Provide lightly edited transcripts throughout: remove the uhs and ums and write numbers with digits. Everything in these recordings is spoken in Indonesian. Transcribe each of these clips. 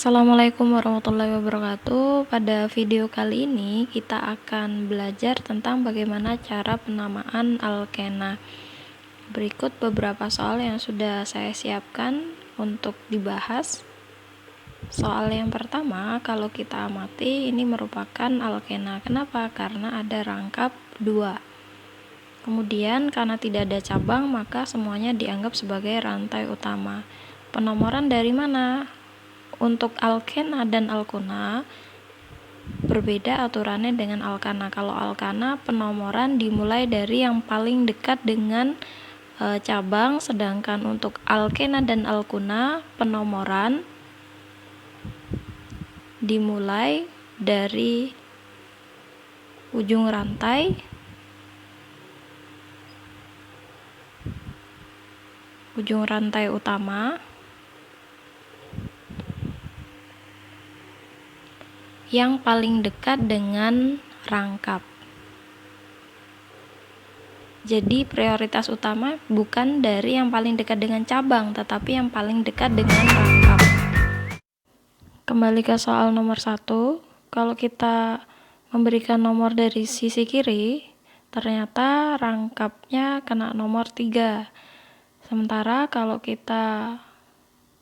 Assalamualaikum warahmatullahi wabarakatuh. Pada video kali ini kita akan belajar tentang bagaimana cara penamaan alkena. Berikut beberapa soal yang sudah saya siapkan untuk dibahas. Soal yang pertama, kalau kita amati ini merupakan alkena. Kenapa? Karena ada rangkap 2. Kemudian karena tidak ada cabang, maka semuanya dianggap sebagai rantai utama. Penomoran dari mana? Untuk alkena dan alkona berbeda aturannya dengan alkana. Kalau alkana penomoran dimulai dari yang paling dekat dengan cabang, sedangkan untuk alkena dan alkuna penomoran dimulai dari ujung rantai utama yang paling dekat dengan rangkap. Jadi prioritas utama bukan dari yang paling dekat dengan cabang, tetapi yang paling dekat dengan rangkap. Kembali ke soal nomor 1, kalau kita memberikan nomor dari sisi kiri, ternyata rangkapnya kena nomor 3. Sementara kalau kita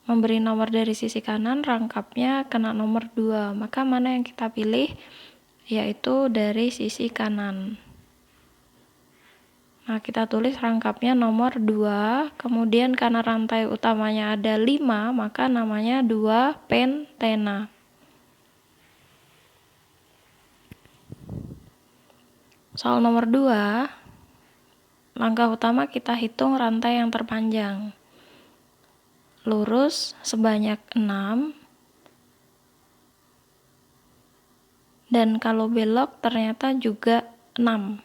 memberi nomor dari sisi kanan, rangkapnya kena nomor 2. Maka mana yang kita pilih? Yaitu dari sisi kanan. Nah, kita tulis rangkapnya nomor 2, kemudian karena rantai utamanya ada 5, maka namanya 2 pentena. Soal nomor 2, langkah utama kita hitung rantai yang terpanjang. Lurus sebanyak 6, dan kalau belok ternyata juga 6.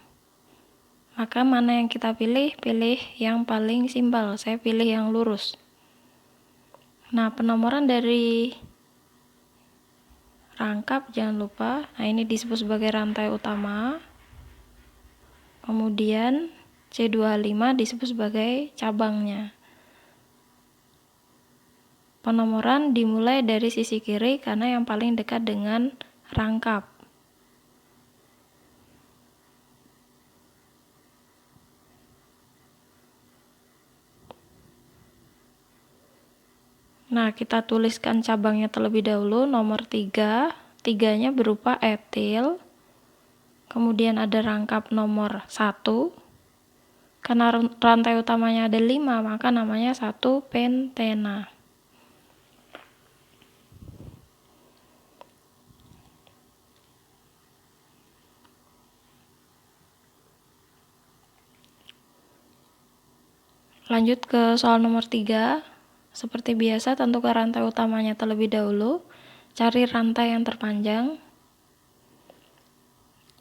Maka mana yang kita pilih? Pilih yang paling simpel, saya pilih yang lurus. Nah, penomoran dari rangkap jangan lupa, nah ini disebut sebagai rantai utama. Kemudian C25 disebut sebagai cabangnya. Penomoran dimulai dari sisi kiri karena yang paling dekat dengan rangkap. Nah, kita tuliskan cabangnya terlebih dahulu, nomor 3. 3-nya berupa etil. Kemudian ada rangkap nomor 1. Karena rantai utamanya ada 5, maka namanya 1 pentena. Lanjut ke soal nomor 3. Seperti biasa, tentukan rantai utamanya terlebih dahulu. Cari rantai yang terpanjang.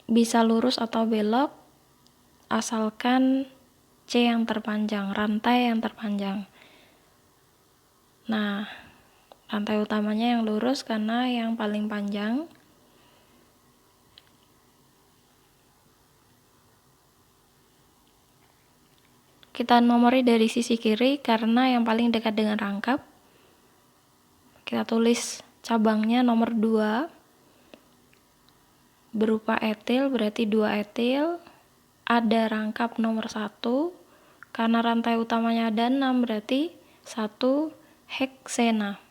Bisa lurus atau belok, asalkan C yang terpanjang, rantai yang terpanjang. Nah, rantai utamanya yang lurus karena yang paling panjang. Kita nomori dari sisi kiri karena yang paling dekat dengan rangkap. Kita tulis cabangnya nomor 2. Berupa etil, berarti 2 etil. Ada rangkap nomor 1. Karena rantai utamanya ada 6, berarti 1 heksena.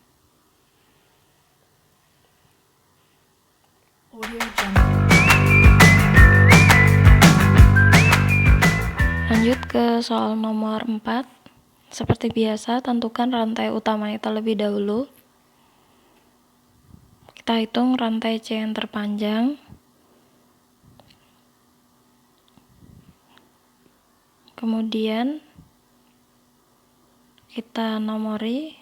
Lanjut ke soal nomor 4. Seperti biasa, tentukan rantai utamanya terlebih dahulu. Kita hitung rantai C yang terpanjang. Kemudian kita nomori.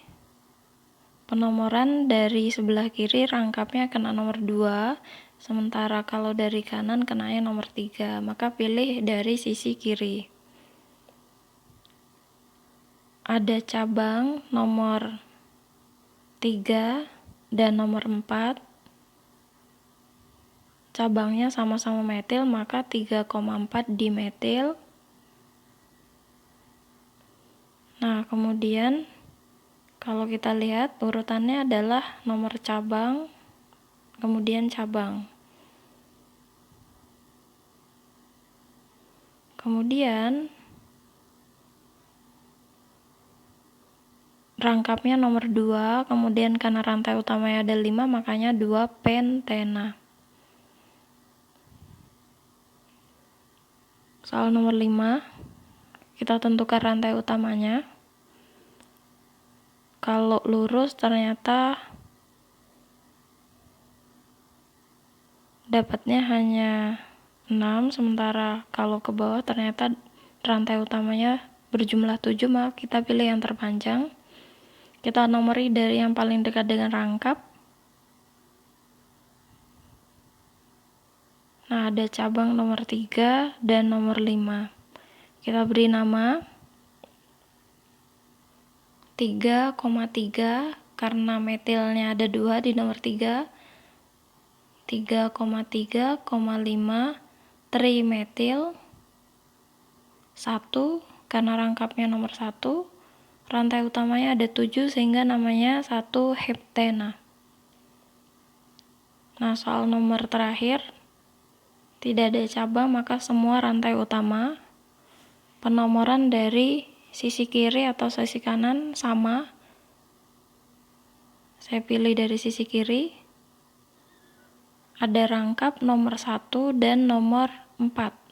Penomoran dari sebelah kiri rangkapnya kena nomor 2, sementara kalau dari kanan kenanya nomor 3. Maka pilih dari sisi kiri. Ada cabang nomor 3 dan nomor 4. Cabangnya sama-sama metil, maka 3,4 dimetil. Nah, kemudian Kalau kita lihat urutannya adalah nomor cabang, kemudian cabang. Kemudian rangkapnya nomor 2, kemudian karena rantai utamanya ada 5, makanya 2 pentena. Soal nomor 5, kita tentukan rantai utamanya. Kalau lurus ternyata dapatnya hanya 6, sementara kalau ke bawah ternyata rantai utamanya berjumlah 7, maka kita pilih yang terpanjang. Kita nomori dari yang paling dekat dengan rangkap. Nah, ada cabang nomor 3 dan nomor 5. Kita beri nama 3,3 karena metilnya ada 2 di nomor 3. 3,3,5 trimetil 1 karena rangkapnya nomor 1. Rantai utamanya ada 7 sehingga namanya 1 heptena. Nah, soal nomor terakhir tidak ada cabang, maka semua rantai utama. Penomoran dari sisi kiri atau sisi kanan sama. Saya pilih dari sisi kiri. Ada rangkap nomor 1 dan nomor 4.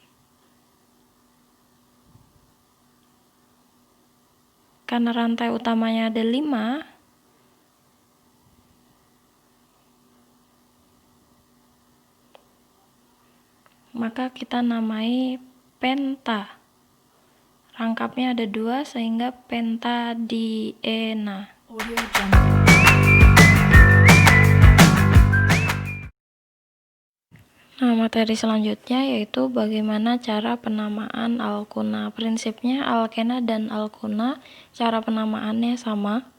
Karena rantai utamanya ada 5, maka kita namai penta. Rangkapnya ada 2 sehingga pentadiena. Nah, materi selanjutnya yaitu bagaimana cara penamaan alkuna. Prinsipnya alkena dan alkuna cara penamaannya sama,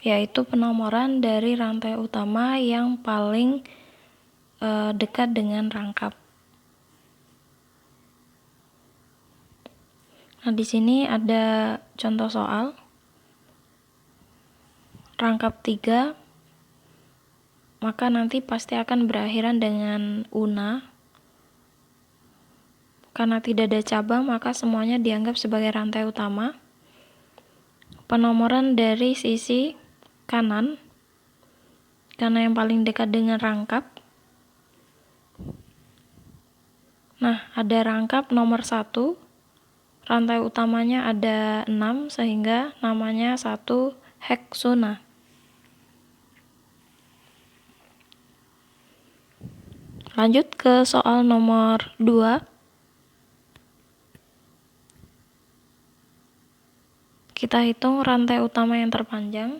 yaitu penomoran dari rantai utama yang paling dekat dengan rangkap. Nah, di sini ada contoh soal. Rangkap 3, maka nanti pasti akan berakhiran dengan una. Karena tidak ada cabang, maka semuanya dianggap sebagai rantai utama. Penomoran dari sisi kanan, karena yang paling dekat dengan rangkap. Nah, ada rangkap nomor 1, rantai utamanya ada 6, sehingga namanya 1 heksona. Lanjut ke soal nomor 2. Kita hitung rantai utama yang terpanjang.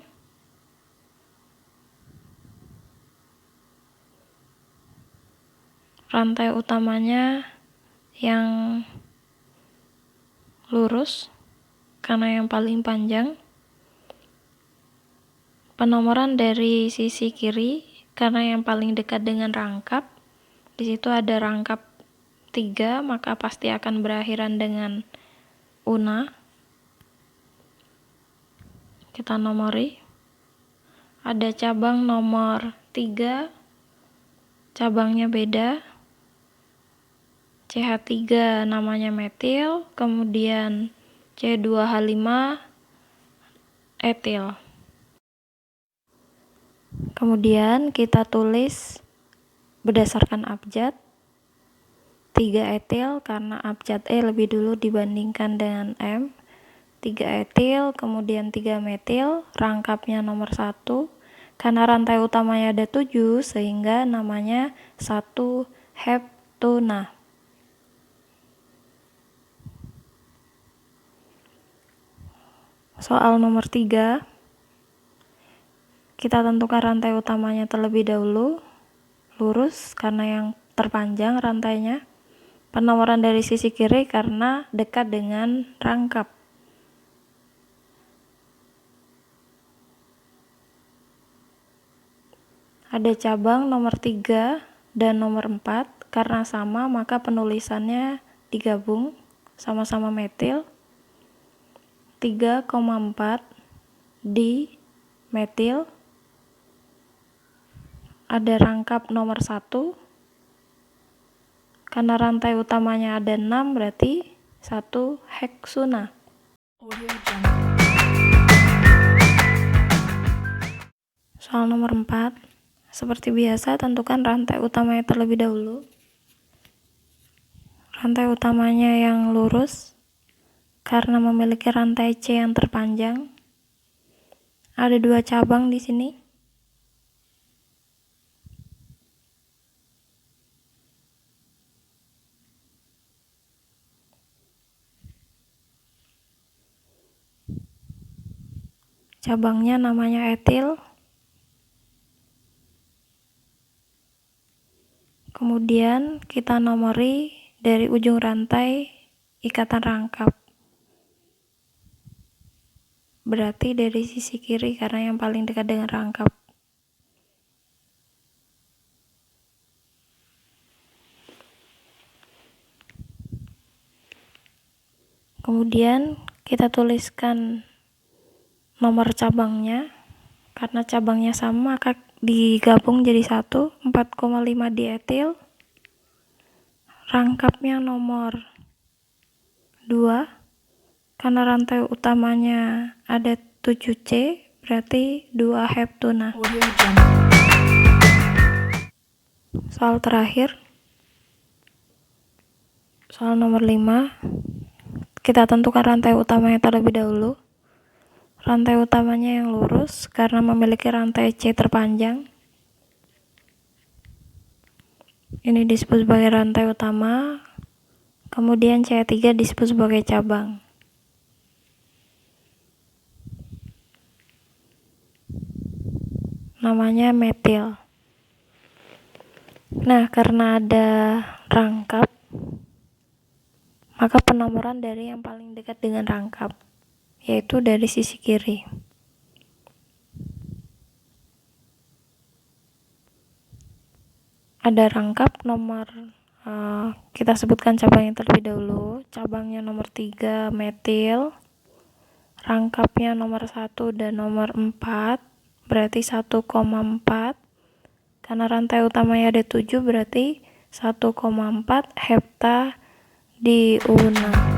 Rantai utamanya yang lurus karena yang paling panjang. Penomoran dari sisi kiri karena yang paling dekat dengan rangkap. Di situ ada rangkap 3, maka pasti akan berakhiran dengan una. Kita nomori. Ada cabang nomor 3, cabangnya beda. CH3 namanya metil, kemudian C2H5 etil. Kemudian kita tulis berdasarkan abjad. 3 etil karena abjad E lebih dulu dibandingkan dengan M. 3 etil, kemudian 3 metil, rangkapnya nomor 1. Karena rantai utamanya ada 7, sehingga namanya 1 heptuna. Soal nomor 3, kita tentukan rantai utamanya terlebih dahulu, lurus karena yang terpanjang rantainya. Penomoran dari sisi kiri karena dekat dengan rangkap. Ada cabang nomor 3 dan nomor 4, karena sama maka penulisannya digabung, sama-sama metil. 3,4 di metil. Ada rangkap nomor 1. Karena rantai utamanya ada 6, berarti 1 heksuna. Soal nomor 4. Seperti biasa, tentukan rantai utamanya terlebih dahulu. Rantai utamanya yang lurus karena memiliki rantai C yang terpanjang. Ada 2 cabang di sini. Cabangnya namanya etil. Kemudian kita nomori dari ujung rantai ikatan rangkap. Berarti dari sisi kiri karena yang paling dekat dengan rangkap. Kemudian kita tuliskan nomor cabangnya. Karena cabangnya sama, maka digabung jadi 1, 4,5 dietil. Rangkapnya nomor 2. Karena rantai utamanya ada 7C, berarti 2 heptuna. Soal terakhir, soal nomor 5. Kita tentukan rantai utamanya terlebih dahulu. Rantai utamanya yang lurus karena memiliki rantai C terpanjang. Ini disebut sebagai rantai utama. Kemudian C3 disebut sebagai cabang. Namanya metil. Nah, karena ada rangkap, maka penomoran dari yang paling dekat dengan rangkap, yaitu dari sisi kiri. Ada rangkap nomor, kita sebutkan cabangnya terlebih dahulu. Cabangnya nomor 3 metil. Rangkapnya nomor 1 dan nomor 4, berarti 1,4. Karena rantai utamanya ada 7, berarti 1,4 hepta diuna.